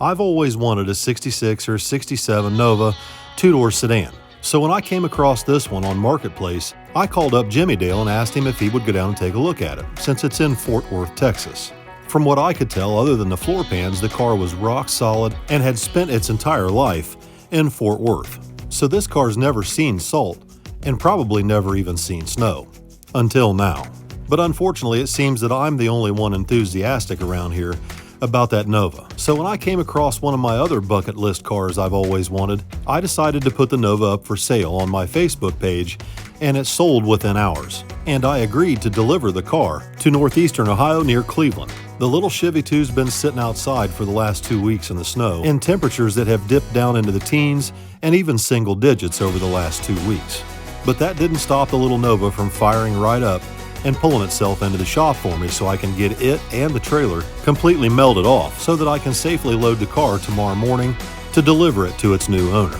I've always wanted a 66 or 67 Nova two-door sedan. So when I came across this one on Marketplace, I called up Jimmy Dale and asked him if he would go down and take a look at it, since it's in Fort Worth, Texas. From what I could tell, other than the floor pans, the car was rock solid and had spent its entire life in Fort Worth. So this car's never seen salt and probably never even seen snow. Until now. But unfortunately, it seems that I'm the only one enthusiastic around here about that Nova. So when I came across one of my other bucket list cars I've always wanted, I decided to put the Nova up for sale on my Facebook page, and it sold within hours. And I agreed to deliver the car to northeastern Ohio near Cleveland. The little Chevy 2's been sitting outside for the last 2 weeks in the snow in temperatures that have dipped down into the teens and even single digits over the last 2 weeks. But that didn't stop the little Nova from firing right up and pulling itself into the shop for me so I can get it and the trailer completely melted off so that I can safely load the car tomorrow morning to deliver it to its new owner.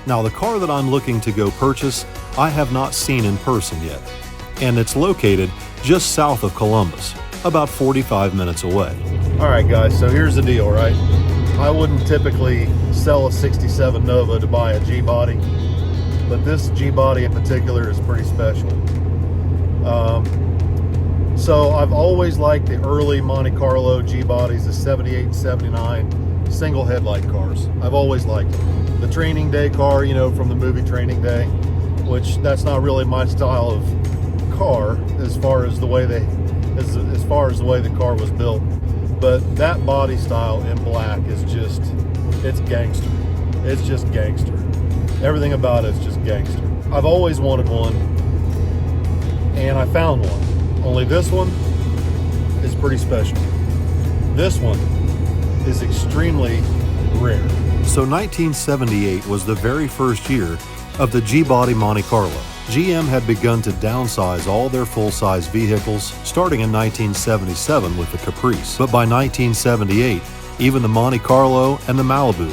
Now, the car that I'm looking to go purchase, I have not seen in person yet, and it's located just south of Columbus, about 45 minutes away. All right, guys, so here's the deal, right? I wouldn't typically sell a 67 Nova to buy a G-body, but this G-body in particular is pretty special. So I've always liked the early Monte Carlo G-bodies, the 78 and 79 single headlight cars. I've always liked them. The training day car, you know, from the movie Training Day, which that's not really my style of car as far as the way the car was built. But that body style in black is just, it's gangster. It's just gangster. Everything about it is just gangster. I've always wanted one, and I found one. Only this one is pretty special. This one is extremely rare. So 1978 was the very first year of the G-body Monte Carlo. GM had begun to downsize all their full-size vehicles starting in 1977 with the Caprice. But by 1978, even the Monte Carlo and the Malibu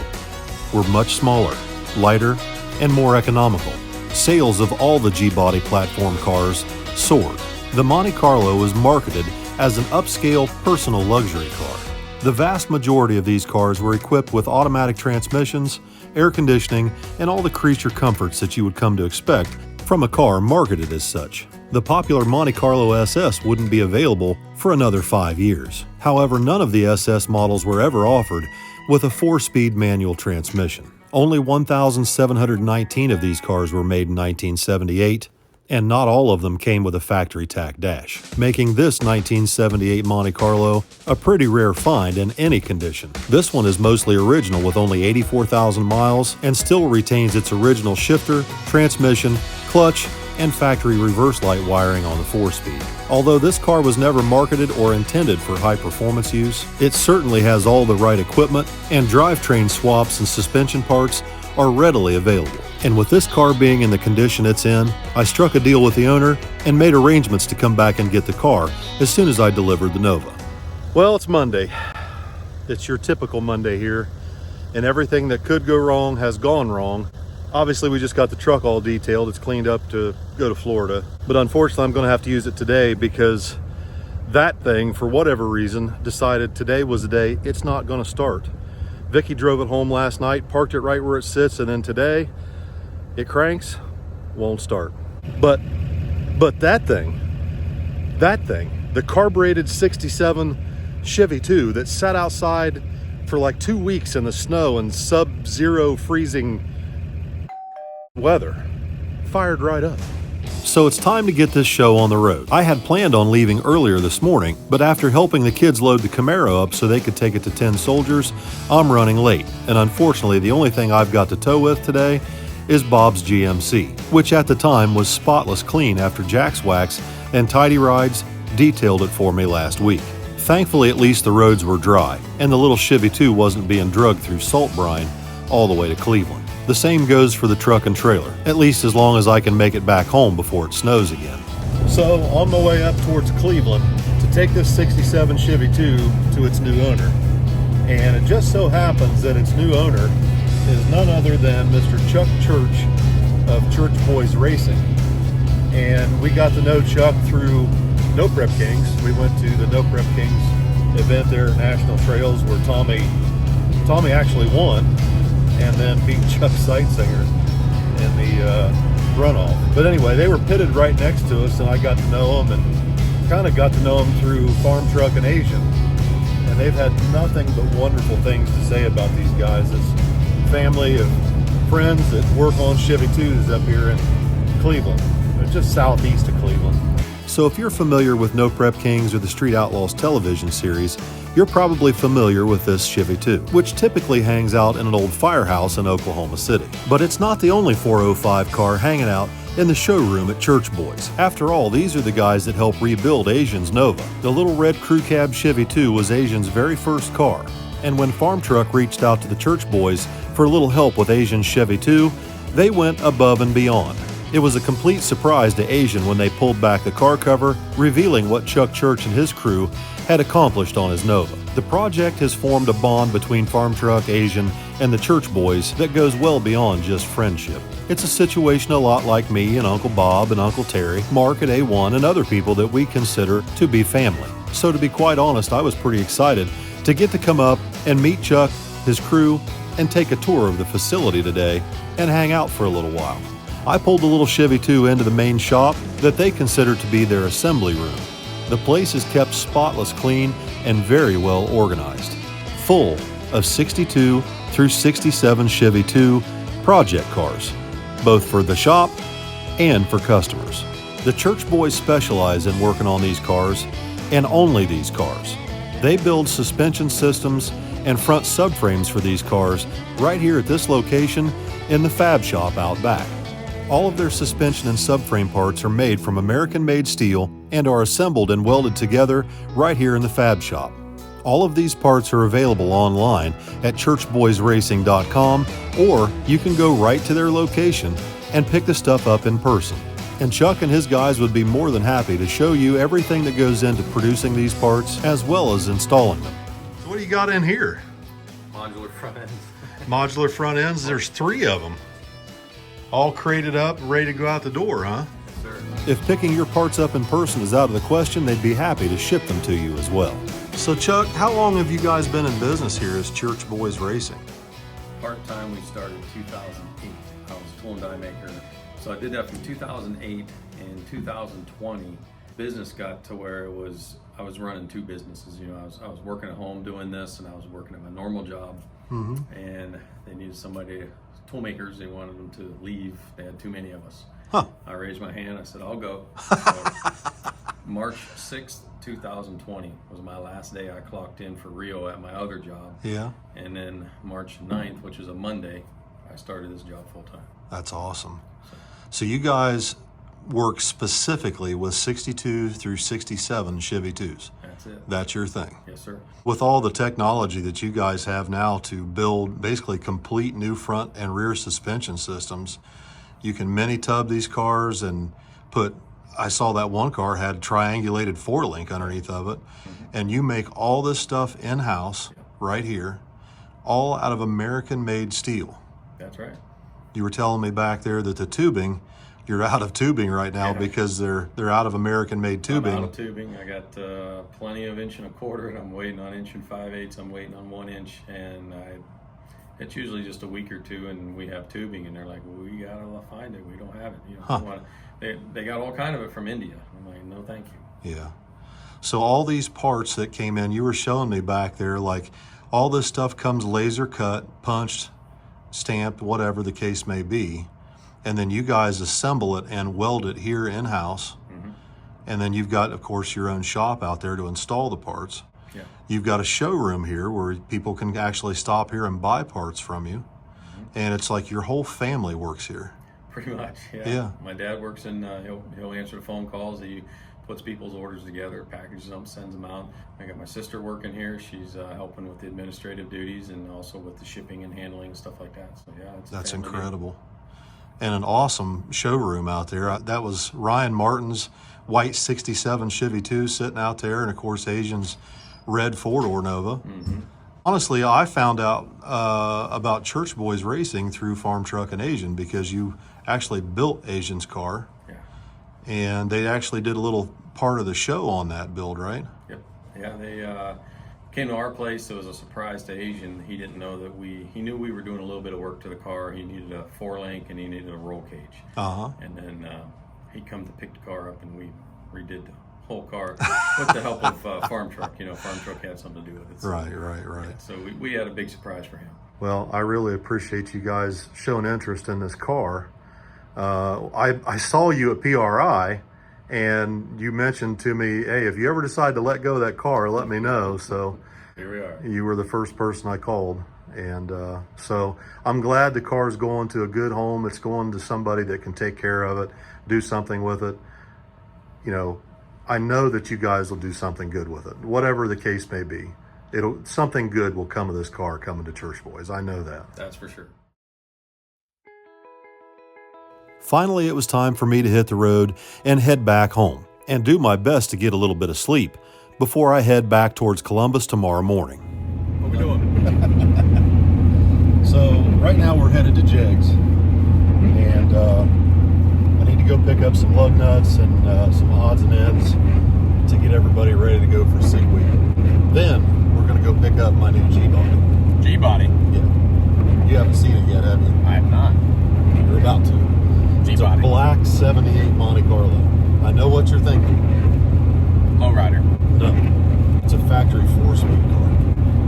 were much smaller, lighter, and more economical. Sales of all the G-body platform cars soared. The Monte Carlo was marketed as an upscale personal luxury car. The vast majority of these cars were equipped with automatic transmissions, air conditioning, and all the creature comforts that you would come to expect from a car marketed as such. The popular Monte Carlo SS wouldn't be available for another 5 years. However, none of the SS models were ever offered with a 4-speed manual transmission. Only 1,719 of these cars were made in 1978, and not all of them came with a factory tack dash, making this 1978 Monte Carlo a pretty rare find in any condition. This one is mostly original with only 84,000 miles and still retains its original shifter, transmission, clutch, and factory reverse light wiring on the 4-speed. Although this car was never marketed or intended for high-performance use, it certainly has all the right equipment, and drivetrain swaps and suspension parts are readily available. And with this car being in the condition it's in, I struck a deal with the owner and made arrangements to come back and get the car as soon as I delivered the Nova. Well, it's Monday. It's your typical Monday here, and everything that could go wrong has gone wrong. Obviously, we just got the truck all detailed. It's cleaned up to go to Florida. But unfortunately, I'm going to have to use it today because that thing, for whatever reason, decided today was the day it's not going to start. Vicky drove it home last night, parked it right where it sits, and then today it cranks, won't start. But that thing, the carbureted 67 Chevy 2 that sat outside for like 2 weeks in the snow and sub-zero freezing weather, fired right up. So it's time to get this show on the road. I had planned on leaving earlier this morning, but after helping the kids load the Camaro up so they could take it to 10 Soldiers, I'm running late. And unfortunately, the only thing I've got to tow with today is Bob's GMC, which at the time was spotless clean after Jack's Wax and Tidy Rides detailed it for me last week. Thankfully, at least the roads were dry, and the little Chevy 2 wasn't being drugged through salt brine all the way to Cleveland. The same goes for the truck and trailer, at least as long as I can make it back home before it snows again. So, on my way up towards Cleveland to take this 67 Chevy 2 to its new owner. And it just so happens that its new owner is none other than Mr. Chuck Church of Church Boys Racing. And we got to know Chuck through No Prep Kings. We went to the No Prep Kings event there at National Trails where Tommy Tommy actually won and then beat Chuck Sightsinger in the runoff. But anyway, they were pitted right next to us, and I got to know them, and kind of got to know them through Farm Truck and Asian. And they've had nothing but wonderful things to say about these guys. This family of friends that work on Chevy 2s up here in Cleveland, just southeast of Cleveland. So if you're familiar with No Prep Kings or the Street Outlaws television series, you're probably familiar with this Chevy 2, which typically hangs out in an old firehouse in Oklahoma City. But it's not the only 405 car hanging out in the showroom at Church Boys. After all, these are the guys that helped rebuild Asian's Nova. The little red crew cab Chevy 2 was Asian's very first car. And when Farm Truck reached out to the Church Boys for a little help with Asian's Chevy 2, they went above and beyond. It was a complete surprise to Asian when they pulled back the car cover, revealing what Chuck Church and his crew had accomplished on his Nova. The project has formed a bond between Farm Truck, Asian, and the Church Boys that goes well beyond just friendship. It's a situation a lot like me and Uncle Bob and Uncle Terry, Mark at A1, and other people that we consider to be family. So to be quite honest, I was pretty excited to get to come up and meet Chuck, his crew, and take a tour of the facility today and hang out for a little while. I pulled the little Chevy 2 into the main shop that they consider to be their assembly room. The place is kept spotless clean and very well organized, full of 62 through 67 Chevy 2 project cars, both for the shop and for customers. The Church Boys specialize in working on these cars, and only these cars. They build suspension systems and front subframes for these cars right here at this location in the fab shop out back. All of their suspension and subframe parts are made from American-made steel and are assembled and welded together right here in the fab shop. All of these parts are available online at churchboysracing.com, or you can go right to their location and pick the stuff up in person. And Chuck and his guys would be more than happy to show you everything that goes into producing these parts as well as installing them. So what do you got in here? Modular front ends. Modular front ends, there's 3 of them. All crated up, ready to go out the door, huh? Yes, sir. If picking your parts up in person is out of the question, they'd be happy to ship them to you as well. So Chuck, how long have you guys been in business here as Church Boys Racing? Part-time, we started in 2008. I was a tool and die maker. So I did that from 2008. In 2020, business got to where it was, I was running 2 businesses. You know, I was working at home doing this, and I was working at my normal job. And they needed somebody, tool makers, they wanted them to leave. They had too many of us. I raised my hand, I said, I'll go. So March 6th, 2020 was my last day I clocked in for Rio at my other job. Yeah. And then March 9th, which is a Monday, I started this job full time. That's awesome. So you guys work specifically with 62 through 67 Chevy 2s. That's it. That's your thing. Yes, sir. With all the technology that you guys have now to build basically complete new front and rear suspension systems, you can mini tub these cars and put, I saw that one car had triangulated 4-link underneath of it, and you make all this stuff in-house right here, all out of American-made steel. That's right. You were telling me back there that the tubing, you're out of tubing right now because they're out of American-made tubing. I'm out of tubing. I got plenty of 1 1/4, and I'm waiting on 1 5/8. I'm waiting on 1 inch, and it's usually just a week or 2, and we have tubing, and they're like, well, we gotta find it. We don't have it. You know, they got all kind of it from India. I'm like, no, thank you. Yeah. So all these parts that came in, you were showing me back there, like all this stuff comes laser cut, punched, stamped, whatever the case may be. And then you guys assemble it and weld it here in-house. And then you've got, of course, your own shop out there to install the parts. Yeah. You've got a showroom here where people can actually stop here and buy parts from you. And it's like your whole family works here. Pretty much, yeah. My dad works in, he'll answer the phone calls. He puts people's orders together, packages them, sends them out. I got my sister working here. She's helping with the administrative duties and also with the shipping and handling and stuff like that. So yeah, that's incredible. And an awesome showroom out there. That was Ryan Martin's white 67 Chevy 2 sitting out there, and of course Asian's red 4-door Nova. Honestly, I found out about Church Boys Racing through Farm Truck and Asian because you actually built Asian's car. And they actually did a little part of the show on that build, right? Yep. Yeah, they Came to our place. It was a surprise to Asian. He didn't know that he knew we were doing a little bit of work to the car. He needed a 4-link and he needed a roll cage. And then he come to pick the car up, and we redid the whole car with the help of Farm Truck. Farm Truck had something to do with it. So, Right. yeah, so we had a big surprise for him. Well, I really appreciate you guys showing interest in this car. I saw you at PRI, and you mentioned to me, hey, if you ever decide to let go of that car, let me know. So Here we are. you were the first person I called. And so I'm glad the car's going to a good home. It's going to somebody that can take care of it, do something with it. I know that you guys will do something good with it. Whatever the case may be, something good will come of this car coming to Church Boys. I know that. That's for sure. Finally, it was time for me to hit the road and head back home and do my best to get a little bit of sleep before I head back towards Columbus tomorrow morning. What we doing? So right now we're headed to Jegs, and I need to go pick up some lug nuts and some odds and ends to get everybody ready to go for Sig Week. Then we're going to go pick up my new G-Body. G-Body? Yeah. You haven't seen it yet, have you? I have not. You're about to. It's a G-Body. black 78 Monte Carlo. I know what you're thinking. Lowrider. No. It's a factory 4-speed car.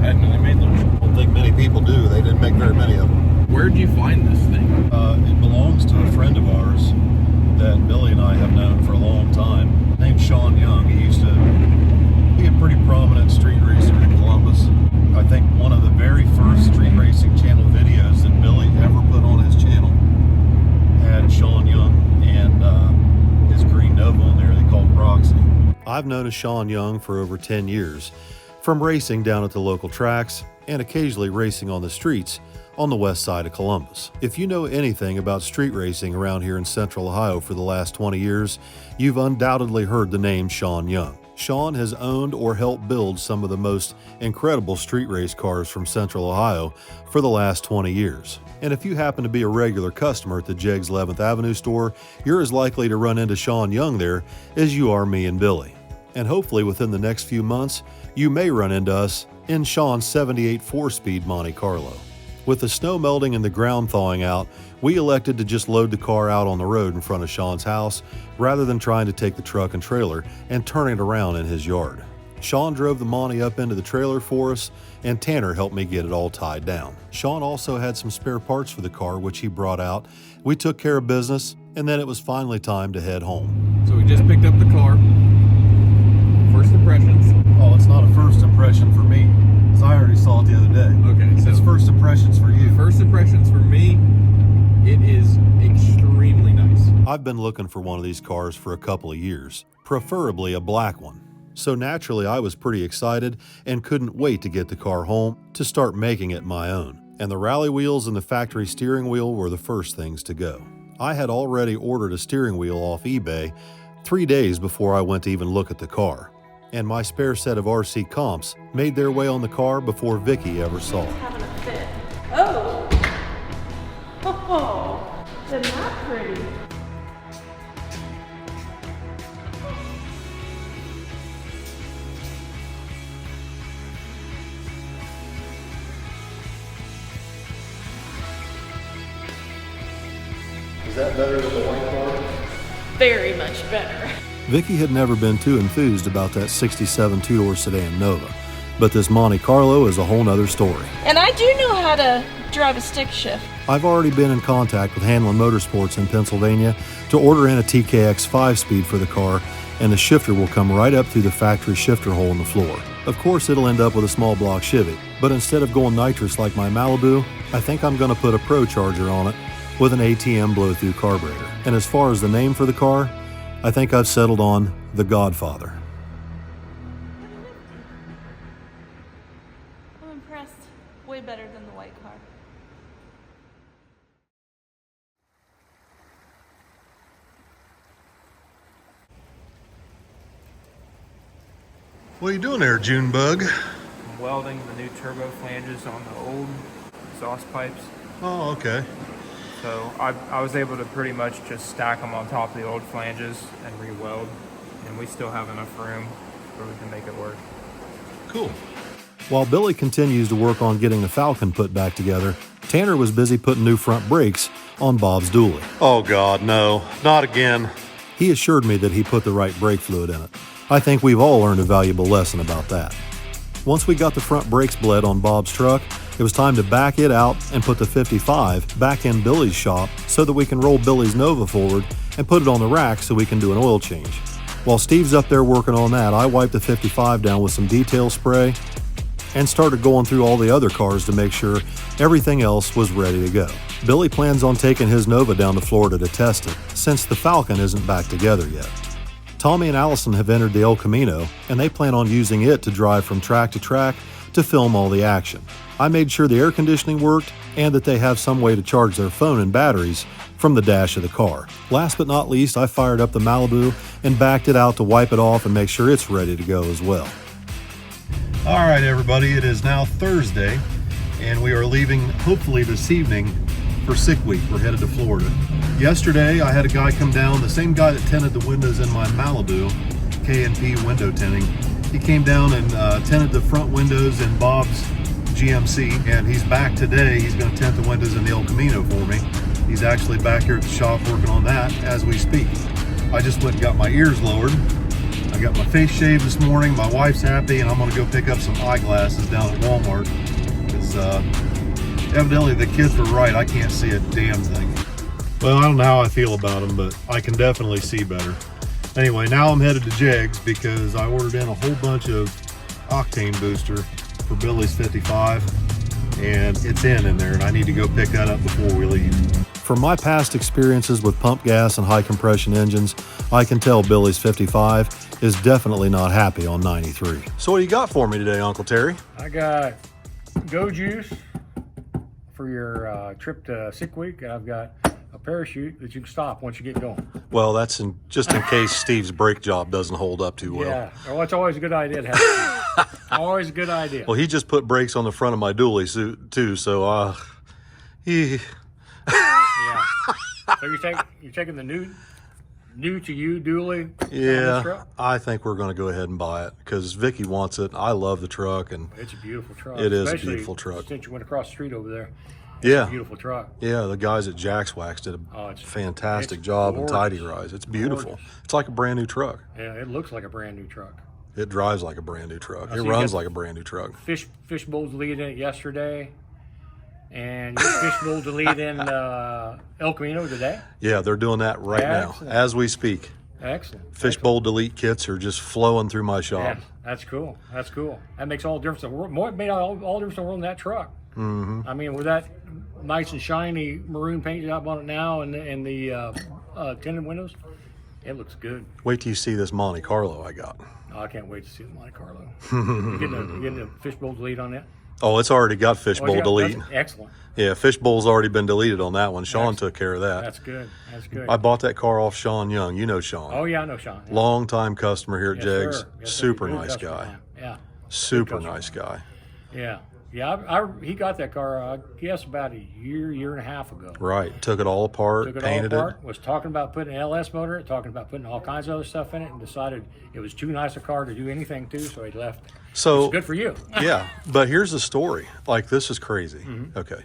I didn't know they made those. I don't think many people do. They didn't make very many of them. Where'd you find this thing? It belongs to a friend of ours that Billy and I have known for a long time, named Sean Young. He used to be a pretty prominent street racer in Columbus. I think one of the very first street racing channel videos that Billy ever put on his channel had Sean Young and his green Nova on there they called Proxy. I've known a Sean Young for over 10 years, from racing down at the local tracks and occasionally racing on the streets on the west side of Columbus. If you know anything about street racing around here in Central Ohio for the last 20 years, you've undoubtedly heard the name Sean Young. Sean has owned or helped build some of the most incredible street race cars from Central Ohio for the last 20 years. And if you happen to be a regular customer at the Jegs 11th Avenue store, you're as likely to run into Sean Young there as you are me and Billy. And hopefully within the next few months, you may run into us in Sean's 78 4-speed Monte Carlo. With the snow melting and the ground thawing out, we elected to just load the car out on the road in front of Sean's house rather than trying to take the truck and trailer and turn it around in his yard. Sean drove the Monte up into the trailer for us, and Tanner helped me get it all tied down. Sean also had some spare parts for the car, which he brought out. We took care of business, and then it was finally time to head home. So we just picked up the car. First impressions. Oh, it's not a first impression for me, because I already saw it the other day. Okay, so It's first impressions for you. first impressions for me, it is extremely nice. I've been looking for one of these cars for a couple of years, preferably a black one. So naturally, I was pretty excited and couldn't wait to get the car home to start making it my own. And the rally wheels and the factory steering wheel were the first things to go. I had already ordered a steering wheel off eBay 3 days before I went to even look at the car. And my spare set of RC comps made their way on the car before Vicky ever saw it. Having a fit. Oh! Oh, isn't that pretty? Is that better than the white car? Very much better. Vicky had never been too enthused about that 67 two-door sedan Nova, but this Monte Carlo is a whole nother story. And I do know how to drive a stick shift. I've already been in contact with Hanlon Motorsports in Pennsylvania to order in a TKX 5-speed for the car, and the shifter will come right up through the factory shifter hole in the floor. Of course, it'll end up with a small block Chevy, but instead of going nitrous like my Malibu, I think I'm going to put a Pro Charger on it with an ATM blow-through carburetor. And as far as the name for the car, I think I've settled on the Godfather. I'm impressed. Way better than the white car. What are you doing there, Junebug? I'm welding the new turbo flanges on the old exhaust pipes. Oh, okay. So I was able to pretty much just stack them on top of the old flanges and re-weld. And we still have enough room where we can make it work. Cool. While Billy continues to work on getting the Falcon put back together, Tanner was busy putting new front brakes on Bob's dually. Oh God, no, not again. He assured me that he put the right brake fluid in it. I think we've all learned a valuable lesson about that. Once we got the front brakes bled on Bob's truck, it was time to back it out and put the 55 back in Billy's shop so that we can roll Billy's Nova forward and put it on the rack so we can do an oil change. While Steve's up there working on that, I wiped the 55 down with some detail spray and started going through all the other cars to make sure everything else was ready to go. Billy plans on taking his Nova down to Florida to test it, since the Falcon isn't back together yet. Tommy and Allison have entered the El Camino, and they plan on using it to drive from track to track to film all the action. I made sure the air conditioning worked and that they have some way to charge their phone and batteries from the dash of the car. Last but not least, I fired up the Malibu and backed it out to wipe it off and make sure it's ready to go as well. All right, everybody, it is now Thursday, and we are leaving hopefully this evening for Sick Week. We're headed to Florida. Yesterday, I had a guy come down, the same guy that tinted the windows in my Malibu, K&P window tinting. He came down and tinted the front windows in Bob's GMC, and he's back today. He's going to tint the windows in the El Camino for me. He's actually back here at the shop working on that as we speak. I just went and got my ears lowered. I got my face shaved this morning. My wife's happy, and I'm going to go pick up some eyeglasses down at Walmart because evidently the kids were right. I can't see a damn thing. Well, I don't know how I feel about them, but I can definitely see better. Anyway, now I'm headed to Jegs because I ordered in a whole bunch of octane booster for Billy's 55, and it's in there, and I need to go pick that up before we leave. From my past experiences with pump gas and high compression engines, I can tell Billy's 55 is definitely not happy on 93. So what do you got for me today, Uncle Terry? I got Go Juice for your trip to Sick Week. I've got a parachute that you can stop once you get going. Well, that's just in case Steve's brake job doesn't hold up too well. Yeah, well, it's always a good idea to have. Always a good idea. Well, he just put brakes on the front of my dually suit too, so Yeah. So you're taking the new to you dually? Yeah, I think we're going to go ahead and buy it because Vicky wants it. I love the truck, and it's a beautiful truck. It is a beautiful truck. Since you went across the street over there. Yeah, it's a beautiful truck. Yeah, the guys at Jack's Wax did a fantastic job and tidy rise. It's beautiful. Gorgeous. It's like a brand new truck. Yeah, it looks like a brand new truck. It drives like a brand new truck. It runs like a brand new truck. Fishbowl deleted it yesterday, and fishbowl deleted in El Camino today. Yeah, they're doing that right now as we speak. Excellent. Fishbowl delete kits are just flowing through my shop. Yeah, that's cool. That's cool. That makes all the difference in the world. It made all the difference in the world in that truck. Mm-hmm. I mean, with that nice and shiny maroon paint job on it now, and the tinted windows, it looks good. Wait till you see this Monte Carlo I got. Oh, I can't wait to see the Monte Carlo. You getting the fishbowl delete on that? Oh, it's already got fishbowl delete. Excellent. Yeah, fishbowl's already been deleted on that one. Sean took care of that. That's good. That's good. I bought that car off Sean Young. You know Sean. Oh yeah, I know Sean. Yeah. Long-time customer here at Jegs. Yes, super good nice customer. guy. Yeah. Super nice guy. Yeah. Yeah, he got that car, I guess, about a year and a half ago. Right. Took it all apart, painted it. Was talking about putting an LS motor in it, talking about putting all kinds of other stuff in it, and decided it was too nice a car to do anything to, so he left. So it's good for you. Yeah, but here's the story. Like, this is crazy. Mm-hmm. Okay.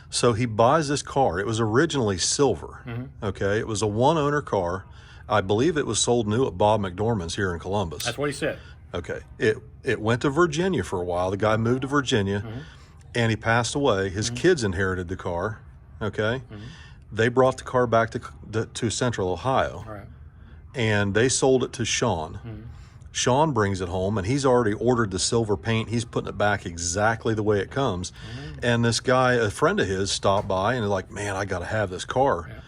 So he buys this car. It was originally silver. Mm-hmm. Okay. It was a one-owner car. I believe it was sold new at Bob McDormand's here in Columbus. That's what he said. Okay. It went to Virginia for a while. The guy moved to Virginia, and he passed away. His kids inherited the car. Okay. They brought the car back to Central Ohio, All right. and they sold it to Sean. Sean brings it home, and he's already ordered the silver paint. He's putting it back exactly the way it comes. And this guy, a friend of his, stopped by and is like, man, I got to have this car. Yeah.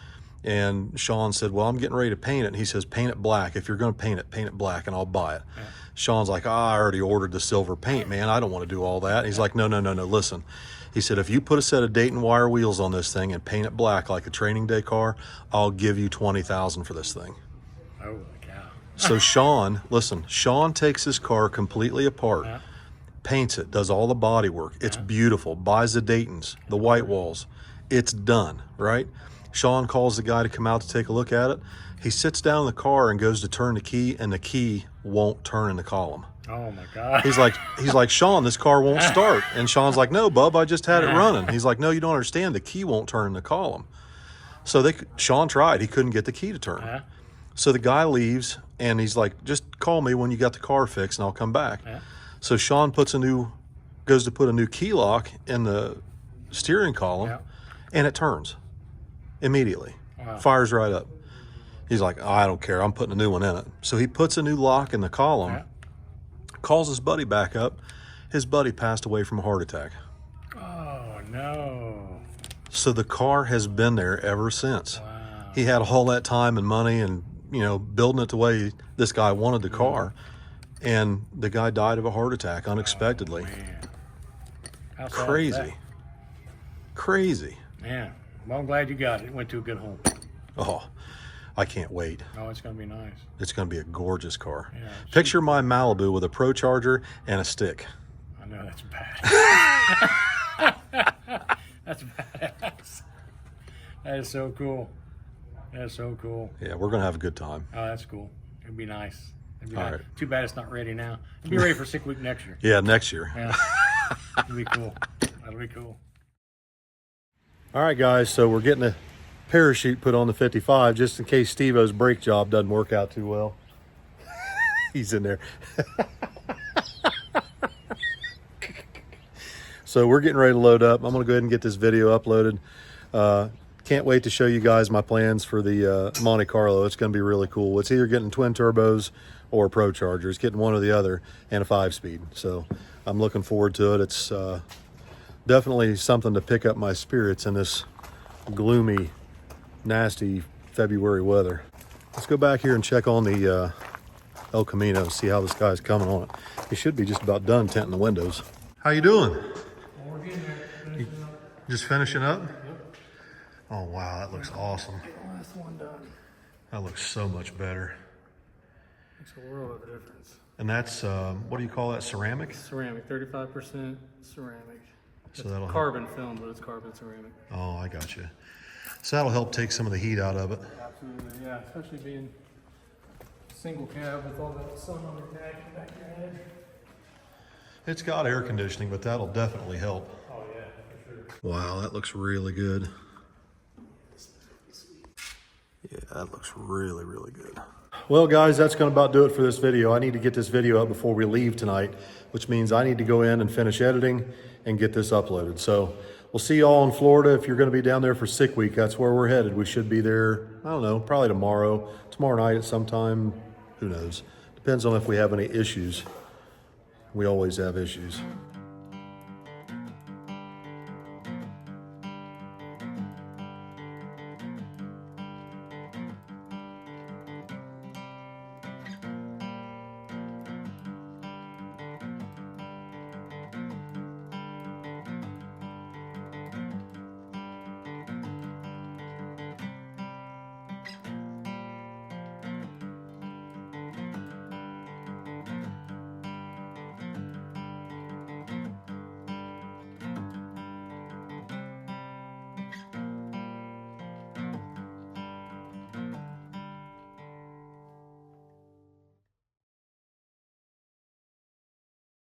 And Sean said, well, I'm getting ready to paint it. And he says, paint it black. If you're going to paint it black, and I'll buy it. Yeah. Sean's like, I already ordered the silver paint, man. I don't want to do all that. And he's like, no, listen. He said, if you put a set of Dayton wire wheels on this thing and paint it black like a training day car, I'll give you $20,000 for this thing. Holy cow. So Sean takes his car completely apart, paints it, does all the body work. It's beautiful, buys the Daytons, the white walls. It's done, right? Sean calls the guy to come out to take a look at it. He sits down in the car and goes to turn the key, and the key won't turn in the column. Oh my God. He's like, Sean, this car won't start. And Sean's like, no, bub, I just had it running. He's like, no, you don't understand. The key won't turn in the column. So Sean tried. He couldn't get the key to turn. So the guy leaves, and he's like, just call me when you got the car fixed, and I'll come back. So Sean goes to put a new key lock in the steering column, and it turns immediately. Fires right up. He's like, oh, I don't care. I'm putting a new one in it. So he puts a new lock in the column, calls his buddy back up. His buddy passed away from a heart attack. Oh, no. So the car has been there ever since. He had all that time and money and, building it the way this guy wanted the car. And the guy died of a heart attack unexpectedly. Man. How sad is Crazy. that? Crazy. Man, well, I'm glad you got it. It went to a good home. Oh, I can't wait. Oh, it's going to be nice. It's going to be a gorgeous car. Yeah, Picture my Malibu with a Pro Charger and a stick. I know that's bad. That's badass. That is so cool. That's so cool. Yeah, we're going to have a good time. Oh, that's cool. It'd be nice. It'd be All nice. right. Too bad it's not ready now. It'll be ready for Sick Week next year. Yeah, next year. Yeah. It'll be cool. That'll be cool. All right, guys, so we're getting a parachute put on the 55 just in case Steve-O's brake job doesn't work out too well. He's in there. So we're getting ready to load up. I'm going to go ahead and get this video uploaded. Can't wait to show you guys my plans for the Monte Carlo. It's going to be really cool. It's either getting twin turbos or Pro Charger. It's getting one or the other, and a 5-speed. So I'm looking forward to it. It's definitely something to pick up my spirits in this gloomy, nasty February weather. Let's go back here and check on the El Camino, see how this guy's coming on it. He should be just about done tinting the windows. How you doing? You just finishing up? Oh wow, that looks awesome. Last one done. That looks so much better. Makes a world of a difference. And that's, what do you call that, ceramic? Ceramic, 35% ceramic. So that'll help. Carbon film, but it's carbon ceramic. Oh, I got you. So that'll help take some of the heat out of it. Absolutely, yeah. Especially being single cab with all that sun on your back of your head. It's got air conditioning, but that'll definitely help. Oh yeah, for sure. Wow, that looks really good. Yeah, that looks really, really good. Well, guys, that's going to about do it for this video. I need to get this video up before we leave tonight, which means I need to go in and finish editing and get this uploaded. So we'll see y'all in Florida. If you're going to be down there for Sick Week, that's where we're headed. We should be there, I don't know, probably tomorrow night at some time. Who knows? Depends on if we have any issues. We always have issues.